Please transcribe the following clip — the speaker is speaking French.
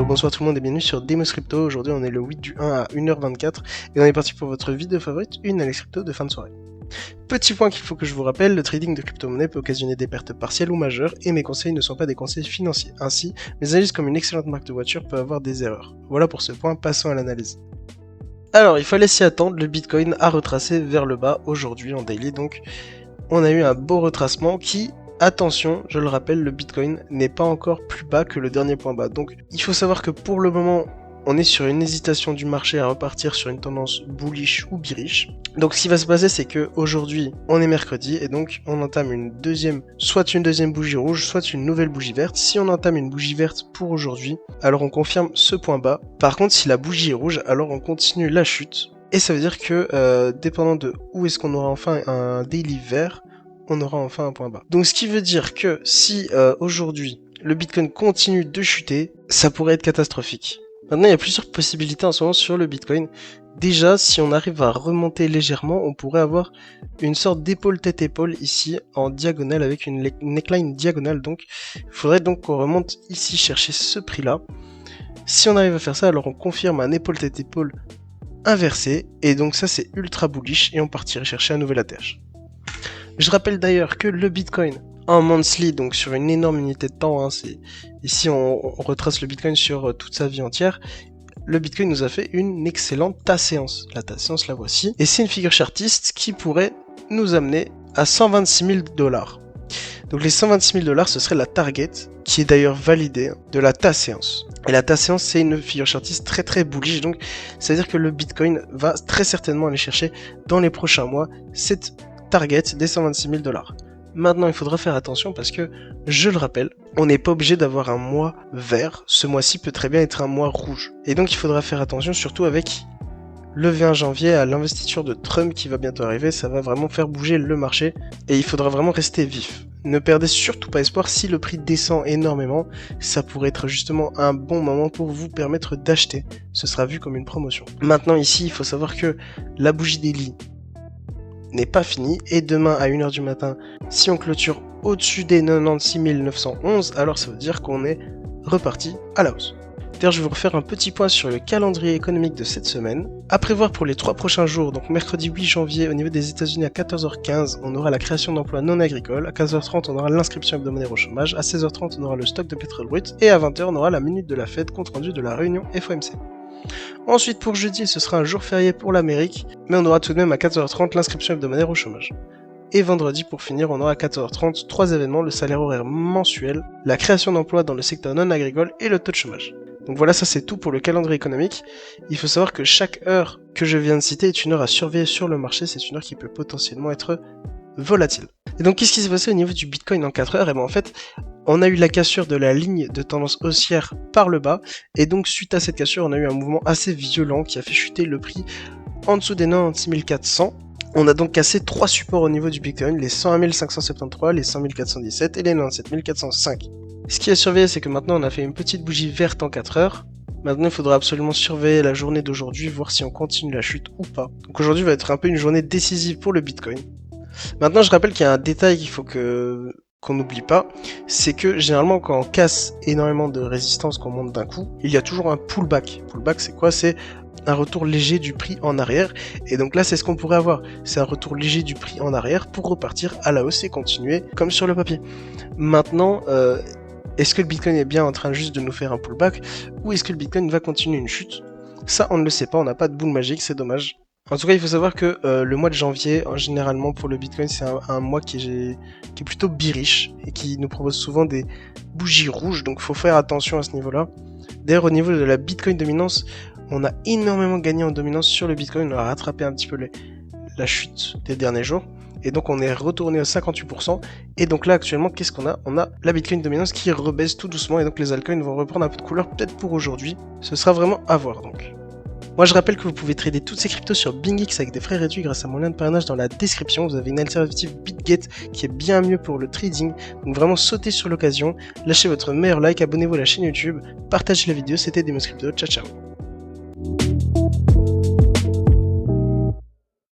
bonsoir tout le monde et bienvenue sur Demos Crypto. Aujourd'hui on est le 8 du 1 à 1h24 et on est parti pour votre vidéo favorite, une Alex Crypto de fin de soirée. Petit point qu'il faut que je vous rappelle, le trading de crypto-monnaie peut occasionner des pertes partielles ou majeures et mes conseils ne sont pas des conseils financiers. Ainsi, mes analyses comme une excellente marque de voiture peuvent avoir des erreurs. Voilà pour ce point, passons à l'analyse. Alors il fallait s'y attendre, le Bitcoin a retracé vers le bas aujourd'hui en daily, donc on a eu un beau retracement qui... Attention, je le rappelle, le Bitcoin n'est pas encore plus bas que le dernier point bas. Donc il faut savoir que pour le moment, on est sur une hésitation du marché à repartir sur une tendance bullish ou bearish. Donc ce qui va se passer, c'est que aujourd'hui, on est mercredi et donc on entame soit une deuxième bougie rouge, soit une nouvelle bougie verte. Si on entame une bougie verte pour aujourd'hui, alors on confirme ce point bas. Par contre, si la bougie est rouge, alors on continue la chute. Et ça veut dire que, dépendant de où est-ce qu'on aura enfin un daily vert, on aura enfin un point bas. Donc ce qui veut dire que si aujourd'hui le Bitcoin continue de chuter, ça pourrait être catastrophique. Maintenant il y a plusieurs possibilités en ce moment sur le Bitcoin. Déjà si on arrive à remonter légèrement, on pourrait avoir une sorte d'épaule tête-épaule ici en diagonale avec une neckline diagonale. Donc il faudrait donc qu'on remonte ici chercher ce prix là. Si on arrive à faire ça, alors on confirme un épaule tête-épaule inversé et donc ça c'est ultra bullish et on partirait chercher un nouvel ATH. Je rappelle d'ailleurs que le Bitcoin en monthly, donc sur une énorme unité de temps, ici on retrace le Bitcoin sur toute sa vie entière, le Bitcoin nous a fait une excellente séance. La séance la voici, et c'est une figure chartiste qui pourrait nous amener à 126 000 $. Donc les 126 000 $, ce serait la target, qui est d'ailleurs validée de la séance. Et la séance, c'est une figure chartiste très très bullish, donc ça veut dire que le Bitcoin va très certainement aller chercher dans les prochains mois cette target des 126 000 $. Maintenant, il faudra faire attention parce que, je le rappelle, on n'est pas obligé d'avoir un mois vert. Ce mois-ci peut très bien être un mois rouge. Et donc, il faudra faire attention, surtout avec le 20 janvier à l'investiture de Trump qui va bientôt arriver. Ça va vraiment faire bouger le marché et il faudra vraiment rester vif. Ne perdez surtout pas espoir, si le prix descend énormément, ça pourrait être justement un bon moment pour vous permettre d'acheter. Ce sera vu comme une promotion. Maintenant, ici, il faut savoir que la bougie daily n'est pas fini et demain à 1h du matin, si on clôture au-dessus des 96 911, alors ça veut dire qu'on est reparti à la hausse. D'ailleurs, je vais vous refaire un petit point sur le calendrier économique de cette semaine. À prévoir pour les 3 prochains jours, donc mercredi 8 janvier au niveau des États-Unis à 14h15, on aura la création d'emplois non agricoles, à 15h30 on aura l'inscription hebdomadaire au chômage, à 16h30 on aura le stock de pétrole brut et à 20h on aura la minute de la Fed compte rendu de la réunion FOMC. Ensuite pour jeudi ce sera un jour férié pour l'Amérique, mais on aura tout de même à 14h30 l'inscription hebdomadaire au chômage. Et vendredi pour finir on aura à 14h30 3 événements, le salaire horaire mensuel, la création d'emplois dans le secteur non agricole et le taux de chômage. Donc voilà, ça c'est tout pour le calendrier économique. Il faut savoir que chaque heure que je viens de citer est une heure à surveiller sur le marché, c'est une heure qui peut potentiellement être volatile. Et donc qu'est-ce qui s'est passé au niveau du Bitcoin en 4 heures? Et bien en fait, on a eu la cassure de la ligne de tendance haussière par le bas, et donc suite à cette cassure, on a eu un mouvement assez violent qui a fait chuter le prix en dessous des 96 400. On a donc cassé 3 supports au niveau du Bitcoin, les 101 573, les 100 417 et les 97 405. Ce qui est surveillé, c'est que maintenant on a fait une petite bougie verte en 4 heures. Maintenant, il faudra absolument surveiller la journée d'aujourd'hui, voir si on continue la chute ou pas. Donc aujourd'hui va être un peu une journée décisive pour le Bitcoin. Maintenant, je rappelle qu'il y a un détail qu'il faut qu'on n'oublie pas, c'est que généralement quand on casse énormément de résistance, qu'on monte d'un coup, il y a toujours un pullback. Pullback c'est quoi? C'est un retour léger du prix en arrière, et donc là c'est ce qu'on pourrait avoir, c'est un retour léger du prix en arrière pour repartir à la hausse et continuer comme sur le papier. Maintenant, est-ce que le Bitcoin est bien en train juste de nous faire un pullback, ou est-ce que le Bitcoin va continuer une chute? Ça on ne le sait pas, on n'a pas de boule magique, c'est dommage. En tout cas, il faut savoir que le mois de janvier, généralement pour le Bitcoin, c'est un mois qui est plutôt bearish et qui nous propose souvent des bougies rouges, donc il faut faire attention à ce niveau-là. D'ailleurs, au niveau de la Bitcoin dominance, on a énormément gagné en dominance sur le Bitcoin, on a rattrapé un petit peu la chute des derniers jours, et donc on est retourné à 58%, et donc là actuellement, qu'est-ce qu'on a? On a la Bitcoin dominance qui rebaisse tout doucement, et donc les altcoins vont reprendre un peu de couleur peut-être pour aujourd'hui, ce sera vraiment à voir donc. Moi je rappelle que vous pouvez trader toutes ces cryptos sur BingX avec des frais réduits grâce à mon lien de parrainage dans la description. Vous avez une alternative BitGet qui est bien mieux pour le trading. Donc vraiment sautez sur l'occasion, lâchez votre meilleur like, abonnez-vous à la chaîne YouTube, partagez la vidéo, c'était Demos Crypto, ciao ciao.